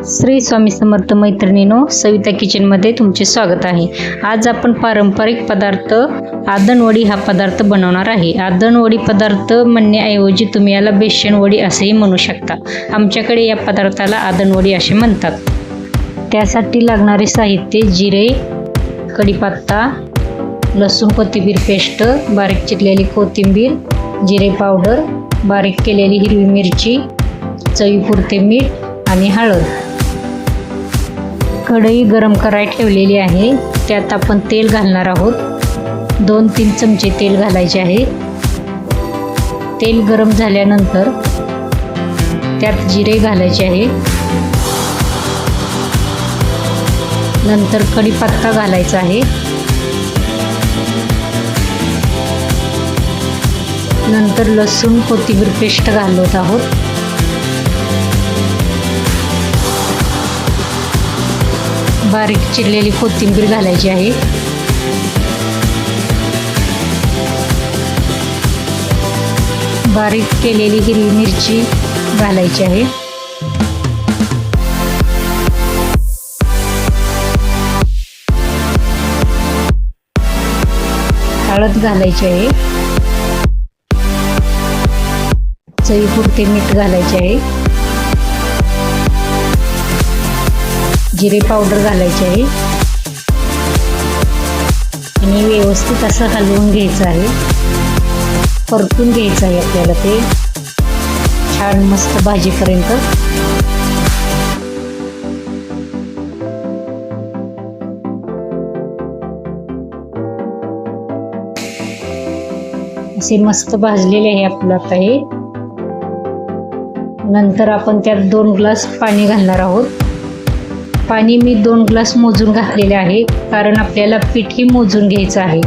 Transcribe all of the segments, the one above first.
श्री स्वामी समर्थ मैत्रिणींनो, सविता किचनमध्ये तुमचे स्वागत आहे। आज आपण पारंपरिक पदार्थ आदणवडी हा पदार्थ बनवणार आहे। आदणवडी पदार्थ म्हणण्याऐवजी तुम्ही याला बेसन वडी असेही म्हणू शकता। आमच्याकडे या पदार्थाला आदणवडी असे म्हणतात। त्यासाठी लागणारे साहित्य: जिरे, कढीपत्ता, लसूण कोथिंबीर पेस्ट, बारीक चिरलेली कोथिंबीर, जिरे पावडर, बारीक केलेली हिरवी मिरची, चवीपुरते मीठ आणि हळद। कढई गरम करायला ठेवलेली आहे, त्यात आपण तेल घालणार आहोत। 2-3 चमचे तेल घालायचे आहे। तेल गरम झाल्यानंतर त्यात जिरे घालायचे आहे, नंतर कढीपत्ता घालायचा आहे, नंतर लसूण कोथिंबीर पेस्ट घालत आहोत। बारीक चिरलेली कोथिंबीर घालायची आहे, बारीक केलेली हिरवी मिरची घालायची आहे, हळद घालायची आहे, चवीपुरते मीठ घालायचे आहे, जिरे पावडर घालायचे आहे आणि व्यवस्थित असं हलवून घ्यायचं आहे। परतून घ्यायचं आहे आपल्याला ते छान मस्त भाजीपर्यंत। असे मस्त भाजलेले आहे आपलं आता हे। नंतर आपण त्यात 2 ग्लास पाणी घालणार आहोत। पाणी मी 2 ग्लास मोजून घातलेले आहे, कारण आपल्याला पीठही मोजून घ्यायचं आहे।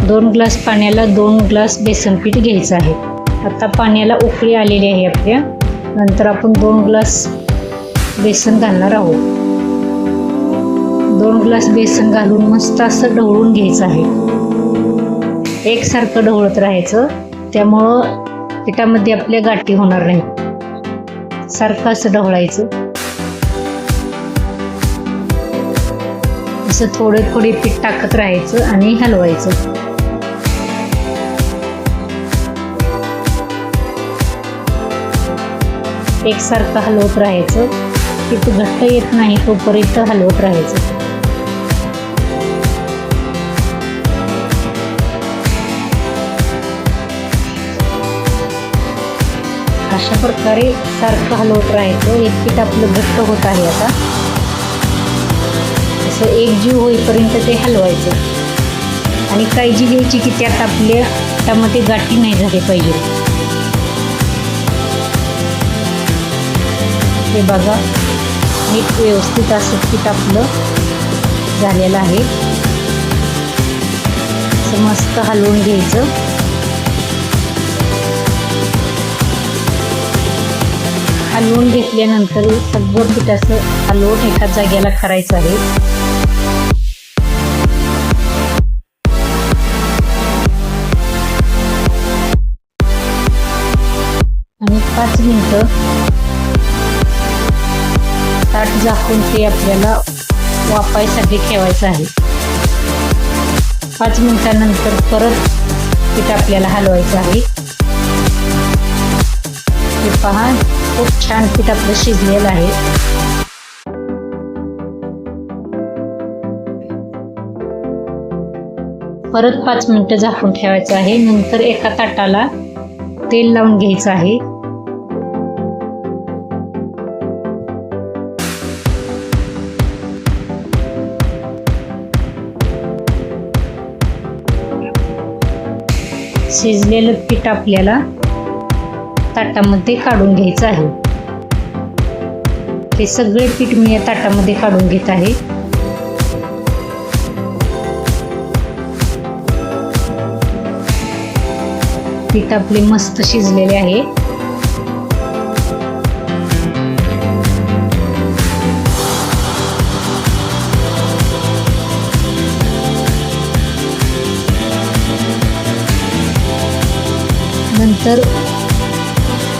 2 ग्लास पाण्याला 2 ग्लास बेसन पीठ घ्यायचं आहे। आता पाण्याला उकळी आलेली आहे आपल्या। नंतर आपण 2 ग्लास बेसन घालणार आहोत। 2 ग्लास बेसन घालून मस्त असं ढवळून घ्यायचं आहे। एकसारखं ढवळत राहायचं, त्यामुळं पिठामध्ये आपल्या गाठी होणार नाही। सारखं असं ढवळायचं, असं थोडे थोडे पीठ टाकत राहायचं आणि हलवायचं। एकसारखं हलवत राहायचं, पीठ घट्ट येत नाही तोपर्यंत हलवत राहायचं। अशा प्रकारे सारखं हलवत राहायचं। एक पीठ आपलं घट्ट होत आहे आता। असं एकजीव होईपर्यंत ते हलवायचं आणि काळजी घ्यायची की त्यात आपल्या पिठामध्ये गाठी नाही झाली पाहिजे। हे बघा, नीट व्यवस्थित असं पीठ आपलं झालेलं आहे। असं मस्त हलवून घ्यायचं। हलवून घेतल्यानंतर सगळं पीठ असं हलवून एका जागेला करायचं आहे। आणि 5 मिनिटं ताट झाकून ते आपल्याला वाफायसाठी ठेवायचं आहे। 5 मिनिटानंतर परत पीठ आपल्याला हलवायचं आहे। हे पहा, खूप छान पीठ आपलं शिजलेलं आहे। परत 5 मिनिटं झाकून ठेवायचं आहे। नंतर एका ताटाला तेल लावून घ्यायचं आहे। शिजलेलं पीठ आपल्याला ताटामध्ये काढून घ्यायचं आहे। हे सगळे पीठ मी या ताटामध्ये काढून घेत आहे। पीठ आपले मस्त शिजलेले आहे। नंतर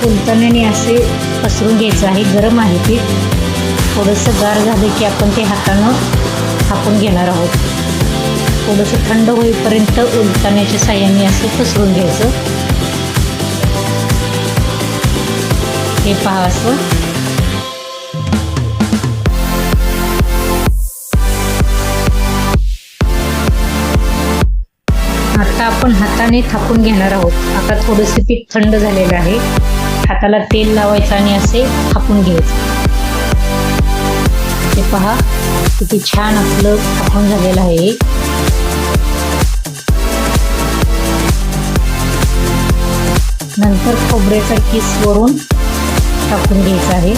फुलतानाने असे पसरून घ्यायचं आहे। गरम आहे पीठ, थोडंसं गार झालं की आपण ते हातानं थापून घेणार आहोत. थोडंसं थंड होईपर्यंत उलटण्याच्या साहाय्याने असं पसरून घ्यायचं. हे पहा असं. आता आपण हाताने थापून घेणार आहोत. आता थोडंसं पीठ थंड झालेलं आहे. हाताला तेल लावायचं आणि असे थापून घ्यायचं. हे पहा किती छान आपलं थापून झालेलं आहे. नंतर खोबऱ्याचा किस वरून टाकून घ्यायचा आहे.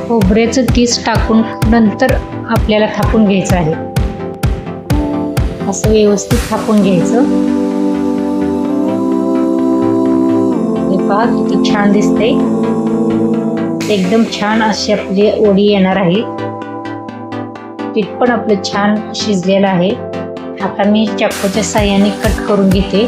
खोबऱ्याचं किस टाकून नंतर आपल्याला थापून घ्यायचं आहे. असं व्यवस्थित थापून घ्यायचं. हे पहा किती छान दिसते. एकदम छान अशी आपली वडी येणार आहे. पीठ पण आपलं छान शिजलेलं आहे. आता मी चाकूच्या साहाय्याने कट करून घेते.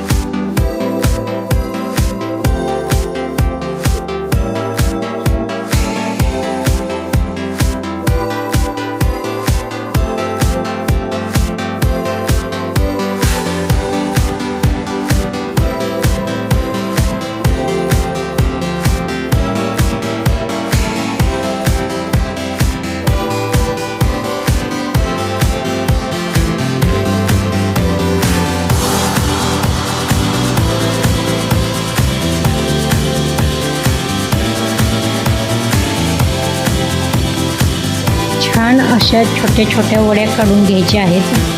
छान अशा छोट्या छोट्या वड्या काढून घ्यायच्या आहेत.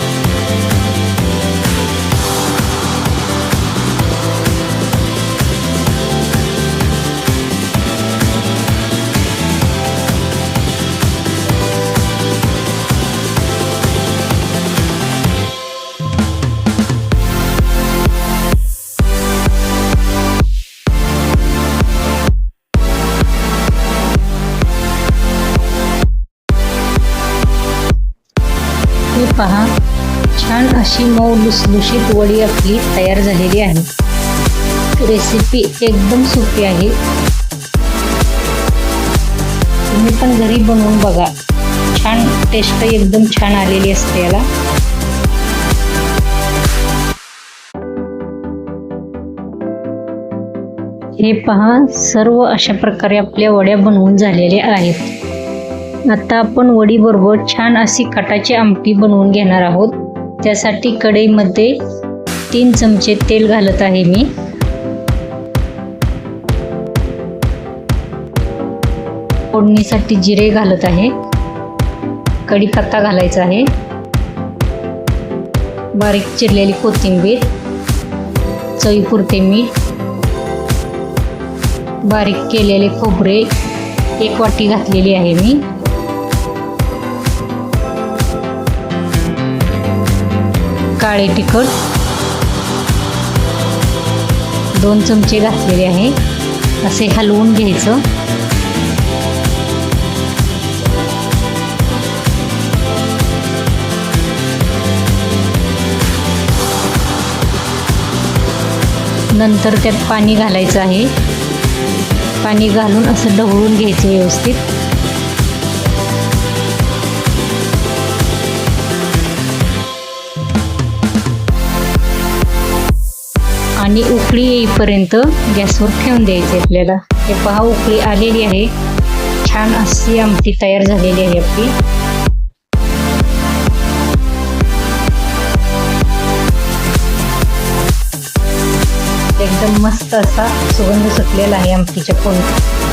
हे पहा छान अशी मऊ लुसलुशीत वडी आपली तयार झालेली आहे. रेसिपी एकदम सोपी आहे. तुम्ही पण घरी बनवून बघा. छान टेस्ट एकदम छान आलेली असते याला. हे पहा सर्व अशा प्रकारे आपल्या वड्या बनवून झालेल्या आहेत. आता आपण वडी बरोबर छान अशी कटाची आमटी बनवून घेणार आहोत. त्यासाठी कढईमध्ये 3 चमचे तेल घालत आहे मी. फोडणीसाठी जिरे घालत आहे. कढीपत्ता घालायचा आहे. बारीक चिरलेली कोथिंबीर, चवीपुरते मीठ, बारीक केलेले खोबरे 1 वाटी घातलेली आहे मी. काळे तिखट 2 चमचे घातलेले आहे. असे हलवून घ्यायचं. नंतर त्यात पाणी घालायचं आहे. पाणी घालून असं ढवळून घ्यायचं व्यवस्थित. आणि उकळी येईपर्यंत गॅसवर ठेवून द्यायचे आपल्याला. हे पहा उकळी आलेली आहे. छान अशी आमटी तयार झालेली आहे आपली. एकदम मस्त असा सुगंध सुटलेला आहे आमटीच्या फोडणीत.